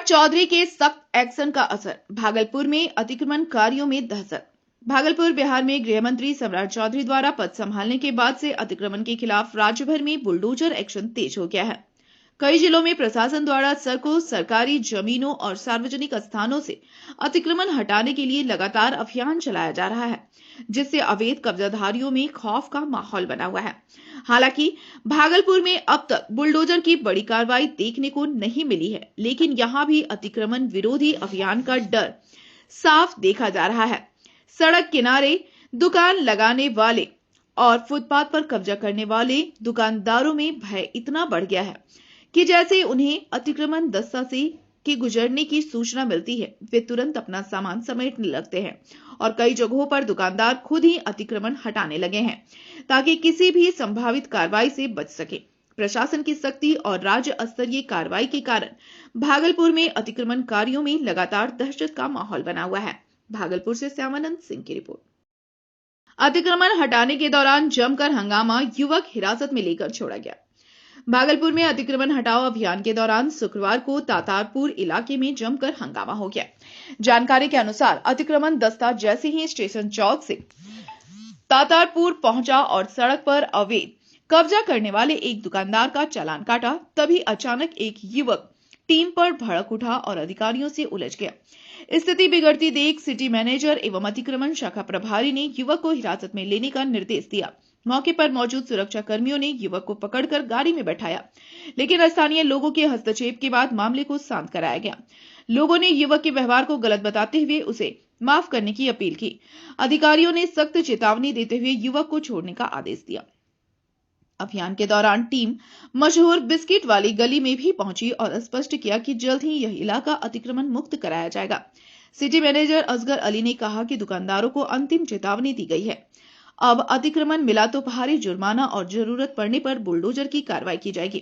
चौधरी के सख्त एक्शन का असर, भागलपुर में अतिक्रमणकारियों में दहशत। भागलपुर बिहार में गृह मंत्री सम्राट चौधरी द्वारा पद संभालने के बाद से अतिक्रमण के खिलाफ राज्य भर में बुलडोजर एक्शन तेज हो गया है। कई जिलों में प्रशासन द्वारा सड़कों, सरकारी जमीनों और सार्वजनिक स्थानों से अतिक्रमण हटाने के लिए लगातार अभियान चलाया जा रहा है, जिससे अवैध कब्जाधारियों में खौफ का माहौल बना हुआ है। हालांकि भागलपुर में अब तक बुलडोजर की बड़ी कार्रवाई देखने को नहीं मिली है, लेकिन यहां भी अतिक्रमण विरोधी अभियान का डर साफ देखा जा रहा है। सड़क किनारे दुकान लगाने वाले और फुटपाथ पर कब्जा करने वाले दुकानदारों में भय इतना बढ़ गया है कि जैसे उन्हें अतिक्रमण दस्ता से के गुजरने की सूचना मिलती है, वे तुरंत अपना सामान समेटने लगते हैं और कई जगहों पर दुकानदार खुद ही अतिक्रमण हटाने लगे हैं ताकि किसी भी संभावित कार्रवाई से बच सके। प्रशासन की सख्ती और राज्य स्तरीय कार्रवाई के कारण भागलपुर में अतिक्रमणकारियों में लगातार दहशत का माहौल बना हुआ है। भागलपुर से श्यामानंद सिंह की रिपोर्ट। अतिक्रमण हटाने के दौरान जमकर हंगामा, युवक हिरासत में लेकर छोड़ा गया। भागलपुर में अतिक्रमण हटाओ अभियान के दौरान शुक्रवार को तातारपुर इलाके में जमकर हंगामा हो गया। जानकारी के अनुसार अतिक्रमण दस्ता जैसे ही स्टेशन चौक से तातारपुर पहुंचा और सड़क पर अवैध कब्जा करने वाले एक दुकानदार का चालान काटा, तभी अचानक एक युवक टीम पर भड़क उठा और अधिकारियों से उलझ गया। स्थिति बिगड़ती देख सिटी मैनेजर एवं अतिक्रमण शाखा प्रभारी ने युवक को हिरासत में लेने का निर्देश दिया। मौके पर मौजूद सुरक्षा कर्मियों ने युवक को पकड़कर गाड़ी में बैठाया, लेकिन स्थानीय लोगों के हस्तक्षेप के बाद मामले को शांत कराया गया। लोगों ने युवक के व्यवहार को गलत बताते हुए उसे माफ करने की अपील की। अधिकारियों ने सख्त चेतावनी देते हुए युवक को छोड़ने का आदेश दिया। अभियान के दौरान टीम मशहूर बिस्किट वाली गली में भी पहुंची और स्पष्ट किया कि जल्द ही यह इलाका अतिक्रमण मुक्त कराया जाएगा। सिटी मैनेजर असगर अली ने कहा कि दुकानदारों को अंतिम चेतावनी दी गई है। अब अतिक्रमण मिला तो भारी जुर्माना और जरूरत पड़ने पर बुलडोजर की कार्रवाई की जाएगी।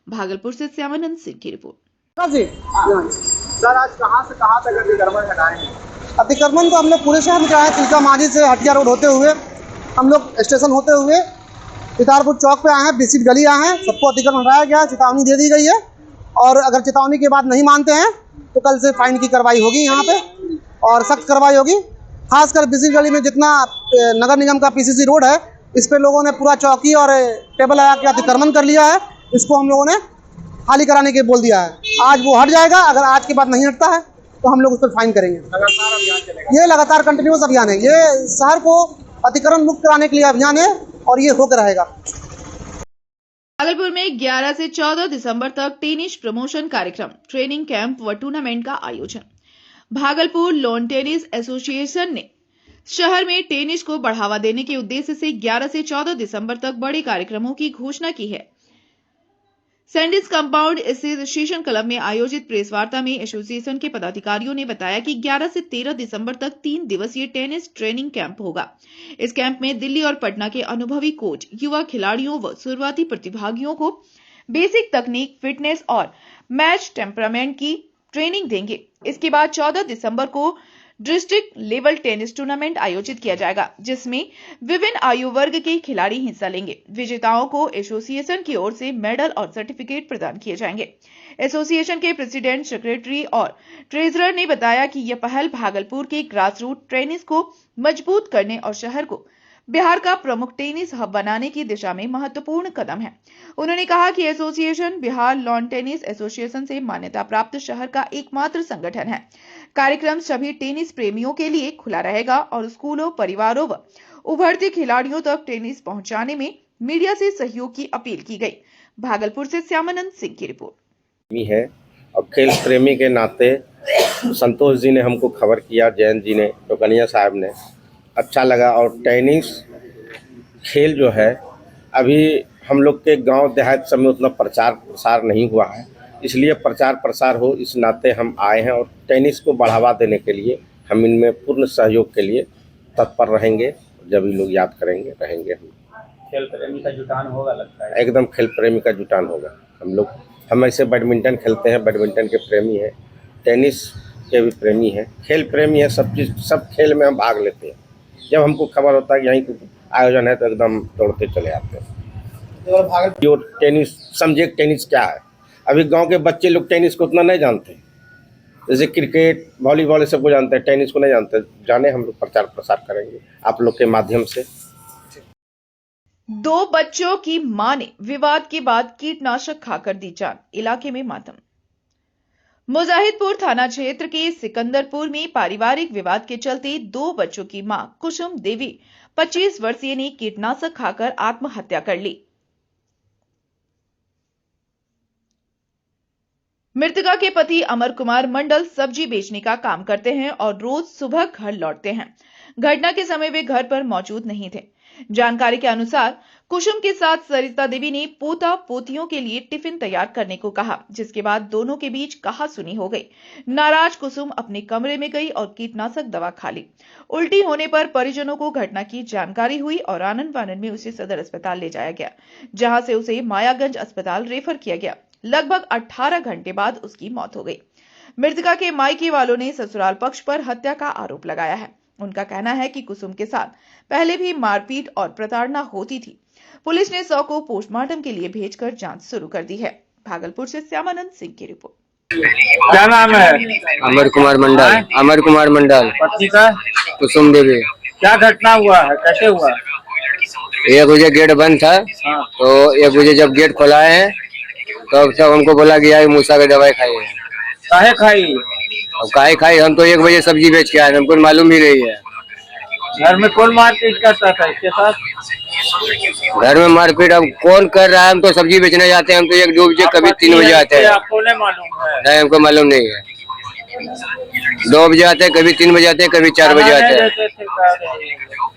भागलपुर से श्यामानंद सिंह की रिपोर्ट। सर, आज कहां से कहां तक अतिक्रमण हटाए हैं? अतिक्रमण तो हमने पूरे शहर में कराया। तिलका माझी से हटिया रोड होते हुए हम लोग स्टेशन होते हुए तातारपुर चौक पे आए हैं, बिस्किट गली आए हैं। सबको अतिक्रमण हटाया गया, चेतावनी दे दी गई है और अगर चेतावनी के बाद नहीं मानते हैं तो कल से फाइन की कार्रवाई होगी यहाँ पे और सख्त कार्रवाई होगी। खासकर बिस्किट गली में जितना नगर निगम का पीसीसी रोड है, इस पे लोगों ने पूरा चौकी और टेबल लगा के अतिक्रमण कर लिया है। इसको हम लोगों ने खाली कराने के बोल दिया है। आज वो हट जाएगा, अगर आज के बाद नहीं हटता है तो हम लोग उस पर फाइन करेंगे। लगातार अभियान चलेगा। ये लगातार कंटिन्यूस अभियान है। ये शहर को अतिक्रमण मुक्त कराने के लिए अभियान है और ये होकर रहेगा। भागलपुर में 11 से 14 दिसंबर तक टेनिस प्रमोशन कार्यक्रम, ट्रेनिंग कैंप व टूर्नामेंट का आयोजन। भागलपुर लॉन टेनिस एसोसिएशन ने शहर में टेनिस को बढ़ावा देने के उद्देश्य से 11 से 14 दिसंबर तक बड़े कार्यक्रमों की घोषणा की है। सैंडिस कंपाउंड एसोसिएशन क्लब में आयोजित प्रेस वार्ता में एसोसिएशन के पदाधिकारियों ने बताया कि 11 से 13 दिसंबर तक 3 दिवसीय टेनिस ट्रेनिंग कैंप होगा। इस कैंप में दिल्ली और पटना के अनुभवी कोच युवा खिलाड़ियों व शुरुआती प्रतिभागियों को बेसिक तकनीक, फिटनेस और मैच टेम्परामेंट की ट्रेनिंग देंगे। इसके बाद 14 दिसंबर को डिस्ट्रिक्ट लेवल टेनिस टूर्नामेंट आयोजित किया जाएगा, जिसमें विभिन्न आयु वर्ग के खिलाड़ी हिस्सा लेंगे। विजेताओं को एसोसिएशन की ओर से मेडल और सर्टिफिकेट प्रदान किए जाएंगे। एसोसिएशन के प्रेसिडेंट, सेक्रेटरी और ट्रेजरर ने बताया कि यह पहल भागलपुर के ग्रासरूट टेनिस को मजबूत करने और शहर को बिहार का प्रमुख टेनिस हब बनाने की दिशा में महत्वपूर्ण कदम है। उन्होंने कहा कि association Bihar lawn tennis association से मान्यता प्राप्त शहर का एकमात्र संगठन है। कार्यक्रम सभी टेनिस प्रेमियों के लिए खुला रहेगा और स्कूलों, परिवारों व उभरते खिलाड़ियों तक टेनिस पहुंचाने में मीडिया से सहयोग की अपील की गई। भागलपुर से श्यामानंद सिंह की रिपोर्ट। है और खेल प्रेमी के नाते संतोष जी ने हमको खबर किया, जयंत जी ने, टोकनिया साहब ने, अच्छा लगा। और टेनिस खेल जो है अभी हम लोग के गांव देहात सब में उतना प्रचार प्रसार नहीं हुआ है, इसलिए प्रचार प्रसार हो इस नाते हम आए हैं और टेनिस को बढ़ावा देने के लिए हम इनमें पूर्ण सहयोग के लिए तत्पर रहेंगे। जब भी लोग याद करेंगे रहेंगे। खेल प्रेमी का जुटान होगा, लगता है एकदम खेल प्रेमी का जुटान होगा। हम ऐसे बैडमिंटन खेलते हैं, बैडमिंटन के प्रेमी हैं, टेनिस के भी प्रेमी हैं, खेल प्रेमी है, सब चीज़, सब खेल में हम भाग लेते हैं। जब हमको खबर होता है कि यहीं आयोजन है तो एकदम दौड़ते चले आते हैं। जो टेनिस समझे टेनिस क्या है, अभी गांव के बच्चे लोग टेनिस को उतना नहीं जानते। जैसे क्रिकेट, वॉलीबॉल ये सबको जानते हैं, टेनिस को नहीं जानते। जाने हम लोग प्रचार प्रसार करेंगे आप लोग के माध्यम से। 2 बच्चों की मां ने विवाद के बाद कीटनाशक खाकर दी जान, इलाके में मातम। मुजाहिदपुर थाना क्षेत्र के सिकंदरपुर में पारिवारिक विवाद के चलते 2 बच्चों की मां कुसुम देवी 25 वर्षीय ने कीटनाशक खाकर आत्महत्या कर ली। मृतका के पति अमर कुमार मंडल सब्जी बेचने का काम करते हैं और रोज सुबह घर लौटते हैं। घटना के समय वे घर पर मौजूद नहीं थे। जानकारी के अनुसार कुसुम के साथ सरिता देवी ने पोता पोतियों के लिए टिफिन तैयार करने को कहा, जिसके बाद दोनों के बीच कहासुनी हो गई। नाराज कुसुम अपने कमरे में गई और कीटनाशक दवा खा ली। उल्टी होने पर परिजनों को घटना की जानकारी हुई और आनन फानन में उसे सदर अस्पताल ले जाया गया, जहां से उसे मायागंज अस्पताल रेफर किया गया। लगभग 18 घंटे बाद उसकी मौत हो गई। मृतका के मायके वालों ने ससुराल पक्ष पर हत्या का आरोप लगाया है। उनका कहना है कि कुसुम के साथ पहले भी मारपीट और प्रताड़ना होती थी। पुलिस ने शव को पोस्टमार्टम के लिए भेजकर जांच शुरू कर दी है। भागलपुर से श्यामानंद सिंह की रिपोर्ट। क्या नाम है? अमर कुमार मंडल। अमर कुमार मंडल। पत्नी का? कुसुम देवी। क्या घटना हुआ है, कैसे हुआ? 1 बजे गेट बंद था, तो 1 बजे जब गेट खोलाए हैं तो सब हमको बोला गया है मूसा की दवाई खाई है। काहे खाई? अब काहे खाई, हम तो 1 बजे सब्जी बेच के आए, हमको मालूम ही नहीं है। घर में कौन मारपीट करता था इसके साथ? घर में मारपीट अब कौन कर रहा है? हम तो सब्जी बेचने जाते हैं, हम तो 1-2 बजे कभी 3 बजे आते हैं। आपको नहीं मालूम है? नहीं, हमको मालूम नहीं है। 2 बजे आते हैं, कभी 3 बजे आते हैं, कभी 4 बजे आते हैं।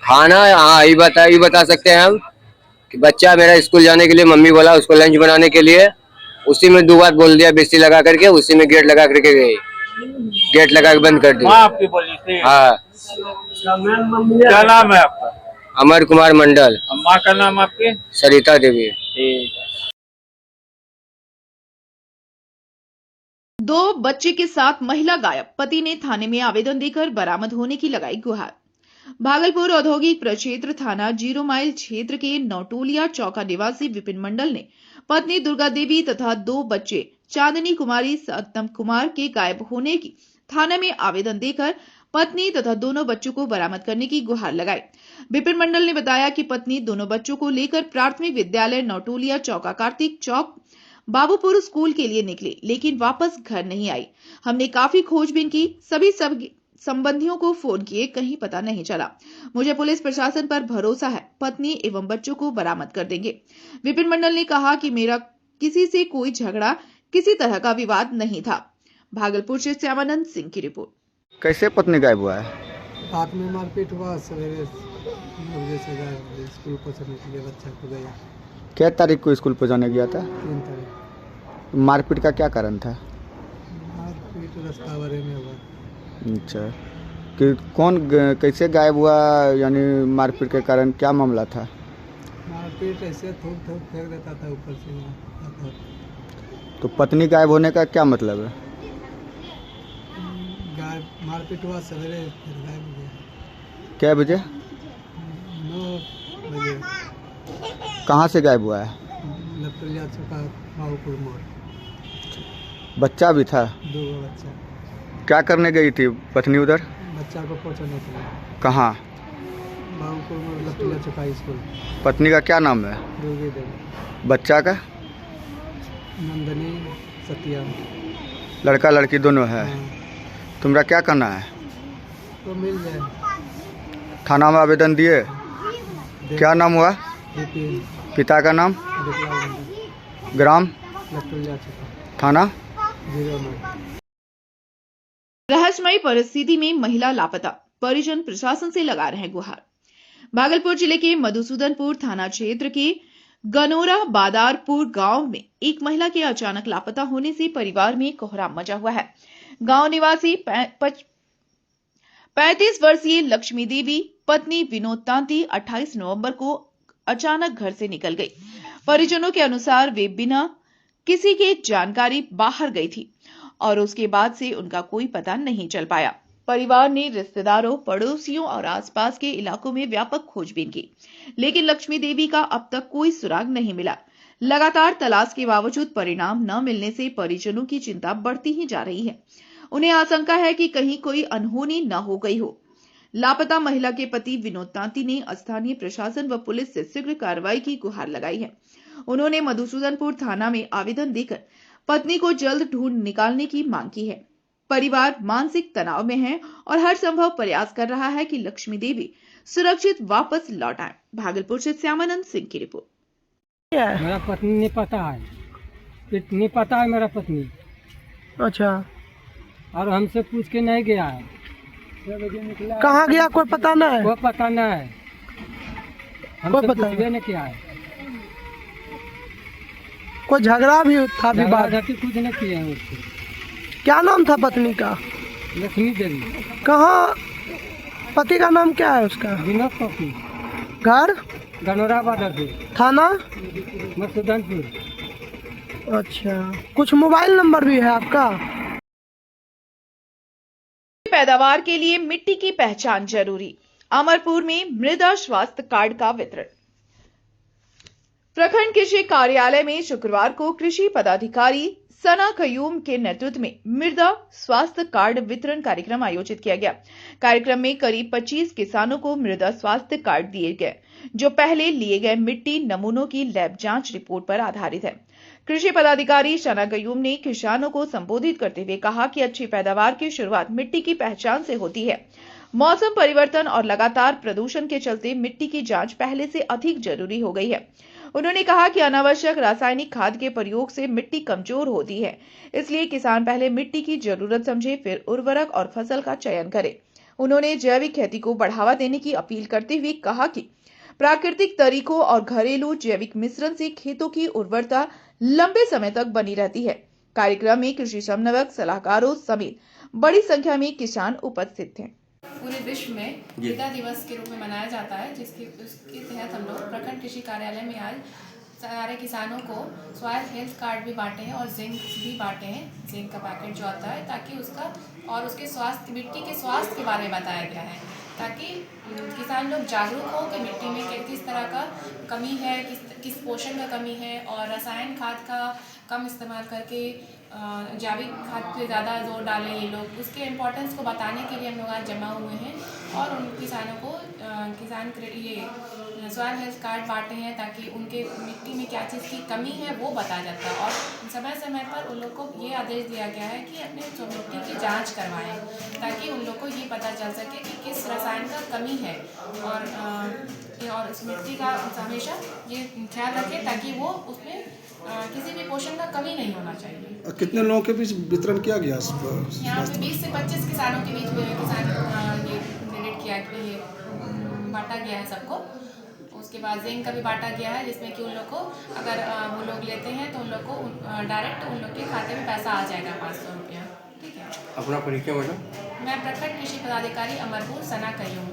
खाना हाँ ये बता सकते हैं हम कि बच्चा मेरा स्कूल जाने के लिए मम्मी बोला उसको लंच बनाने के लिए, उसी में 2 बार बोल दिया बेस्ती लगा करके, उसी में गेट लगा करके गई, गेट लगा के बंद कर दी। आपकी बोली थी? हाँ। क्या नाम है आपका? अमर कुमार मंडल। माँ का नाम आपकी? सरिता देवी। ठीक। 2 बच्चे के साथ महिला गायब, पति ने थाने में आवेदन देकर बरामद होने की लगाई गुहार। भागलपुर औद्योगिक प्रक्षेत्र थाना 0 माइल क्षेत्र के नौटोलिया चौका निवासी विपिन मंडल ने पत्नी दुर्गा देवी तथा 2 बच्चे चांदनी कुमारी सत्तम कुमार के गायब होने की थाने में आवेदन देकर पत्नी तथा दोनों बच्चों को बरामद करने की गुहार लगाई। विपिन मंडल ने बताया कि पत्नी दोनों बच्चों को लेकर प्राथमिक विद्यालय नौटोलिया चौका कार्तिक चौक बाबूपुर स्कूल के लिए निकली, लेकिन वापस घर नहीं आई। हमने काफी खोजबीन की, सभी संबंधियों को फोन किए, कहीं पता नहीं चला। मुझे पुलिस प्रशासन पर भरोसा है, पत्नी एवं बच्चों को बरामद कर देंगे। विपिन मंडल ने कहा कि मेरा किसी से कोई झगड़ा, किसी तरह का विवाद नहीं था। भागलपुर से श्यामानंद सिंह की रिपोर्ट। कैसे पत्नी गायब हुआ है? रात में मारपीट हुआ, सवेरे 9 बजे से गायब, स्कूल पहुंचने के लिए बच्चा को गया। क्या तारीख को स्कूल पहुंचाने गया था? 3 तारीख। मारपीट का क्या कारण था? मारपीट रास्ता भरे में हुआ। अच्छा, कि कौन कैसे गायब हुआ, यानी मारपीट के कारण क्या मामला था? मारपीट ऐसे थूक फेंक देता था ऊपर से। तो पत्नी गायब होने का क्या मतलब है? गायब मारपीट हुआ, सवेरे फिर गायब हो गया। क्या बजे? 9 बजे। कहाँ से गायब हुआ है? लपटलिया चौका बाबूपुर मोड़। बच्चा भी था? 2 बच्चा। क्या करने गई थी पत्नी उधर? बच्चा को पहुँचाने के लिए। कहाँ? बाबूपुर मोड़ लपटलिया चौका स्कूल। पत्नी का क्या नाम है? दुर्गी देवी। बच्चा का? नंदनी सत्या। लड़का लड़की दोनों है? हाँ। तुम्हारा क्या करना है? तो मिल जाए। थाना में आवेदन दिए? क्या नाम हुआ? विपिन। पिता का नाम? विकलांग मंडल। ग्राम? लपटलिया चौका। थाना? 0 माइल। रहस्यमयी परिस्थिति में महिला लापता, परिजन प्रशासन से लगा रहे गुहार। भागलपुर जिले के मधुसूदनपुर थाना क्षेत्र के गनोरा बादारपुर गांव में एक महिला के अचानक लापता होने से परिवार में कोहराम मचा हुआ है। गांव निवासी 35 वर्षीय लक्ष्मी देवी पत्नी विनोद तांती 28 नवंबर को अचानक घर से निकल गई। परिजनों के अनुसार वे बिना किसी के जानकारी बाहर गई थी और उसके बाद से उनका कोई पता नहीं चल पाया। परिवार ने रिश्तेदारों, पड़ोसियों और आसपास के इलाकों में व्यापक खोजबीन की, लेकिन लक्ष्मी देवी का अब तक कोई सुराग नहीं मिला। लगातार तलाश के बावजूद परिणाम न मिलने से परिजनों की चिंता बढ़ती ही जा रही है। उन्हें आशंका है कि कहीं कोई अनहोनी न हो गई हो। लापता महिला के पति विनोद तांती ने स्थानीय प्रशासन व पुलिस से शीघ्र कार्रवाई की गुहार लगाई है। उन्होंने मधुसूदनपुर थाना में आवेदन देकर पत्नी को जल्द ढूंढ निकालने की मांग की है। परिवार मानसिक तनाव में है और हर संभव प्रयास कर रहा है कि लक्ष्मी देवी सुरक्षित वापस लौट आए। भागलपुर से श्यामानंद सिंह की रिपोर्ट। मेरा पत्नी नहीं पता है, इतनी पता है मेरा पत्नी। अच्छा, और हमसे पूछ के नहीं गया है। कहाँ गया कोई पता नहीं है? कोई पता नहीं है, हमसे पूछे नहीं किया है। कोई झगड़ा भी था? विवाद कुछ नहीं किए हैं उससे। क्या नाम था पत्नी का? लक्ष्मी देवी। कहाँ? पति का नाम क्या है उसका? विनोद तांती। घर? गनोरा बादरपुर। थाना? मधुसूदनपुर। अच्छा, कुछ मोबाइल नंबर भी है आपका? पैदावार के लिए मिट्टी की पहचान जरूरी। अमरपुर में मृदा स्वास्थ्य कार्ड का वितरण। प्रखंड कृषि कार्यालय में शुक्रवार को कृषि पदाधिकारी सना कयूम के नेतृत्व में मृदा स्वास्थ्य कार्ड वितरण कार्यक्रम आयोजित किया गया। कार्यक्रम में करीब 25 किसानों को मृदा स्वास्थ्य कार्ड दिए गए, जो पहले लिए गए मिट्टी नमूनों की लैब जांच रिपोर्ट पर आधारित है। कृषि पदाधिकारी सना कयूम ने किसानों को संबोधित करते हुए कहा कि अच्छी पैदावार की शुरुआत मिट्टी की पहचान से होती है। मौसम परिवर्तन और लगातार प्रदूषण के चलते मिट्टी की जांच पहले से अधिक जरूरी हो गई है। उन्होंने कहा कि अनावश्यक रासायनिक खाद के प्रयोग से मिट्टी कमजोर होती है, इसलिए किसान पहले मिट्टी की जरूरत समझे, फिर उर्वरक और फसल का चयन करे। उन्होंने जैविक खेती को बढ़ावा देने की अपील करते हुए कहा कि प्राकृतिक तरीकों और घरेलू जैविक मिश्रण से खेतों की उर्वरता लंबे समय तक बनी रहती है। कार्यक्रम में कृषि समन्वयक, सलाहकारों समेत बड़ी संख्या में किसान उपस्थित थे। पूरे विश्व में मृदा दिवस के रूप में मनाया जाता है, उसके तहत हम लोग प्रखंड कृषि कार्यालय में आज सारे किसानों को सॉइल हेल्थ कार्ड भी बांटे हैं और जिंक भी बांटे हैं। जिंक का पैकेट जो आता है, ताकि उसका और उसके स्वास्थ्य, मिट्टी के स्वास्थ्य के बारे में बताया गया है, ताकि किसान लोग जागरूक हो कि मिट्टी में किस तरह का कमी है, किस पोषण का कमी है, और रसायन खाद का कम इस्तेमाल करके जैविक खाद पे ज़्यादा जोर डालें ये लोग। उसके इम्पोर्टेंस को बताने के लिए हम लोग आज जमा हुए हैं और उन किसानों को ये सॉइल हेल्थ कार्ड बांटे हैं, ताकि उनके मिट्टी में क्या चीज़ की कमी है वो बताया जाता है। और समय समय पर उन लोग को ये आदेश दिया गया है कि अपने मिट्टी की जांच करवाएं, ताकि उन लोग को ये पता चल सके कि किस रसायन का कमी है, और उस मिट्टी का हमेशा ये ख्याल रखें ताकि वो उसमें किसी भी पोषण का कमी नहीं होना चाहिए। कितने लोगों के बीच वितरण किया गया? यहाँ पे 20 से 25 किसानों के बीच ये डोनेट किया, ये बांटा गया है सबको। उसके बाद जिंक का भी बांटा गया है, जिसमें कि उन लोग को अगर वो लोग लेते हैं तो उन लोग को डायरेक्ट उन लोग के खाते में पैसा आ जाएगा 500 रुपया। ठीक है। अपना परिचय बोलो। मैं प्रखंड कृषि पदाधिकारी अमरपुर सना कयूम।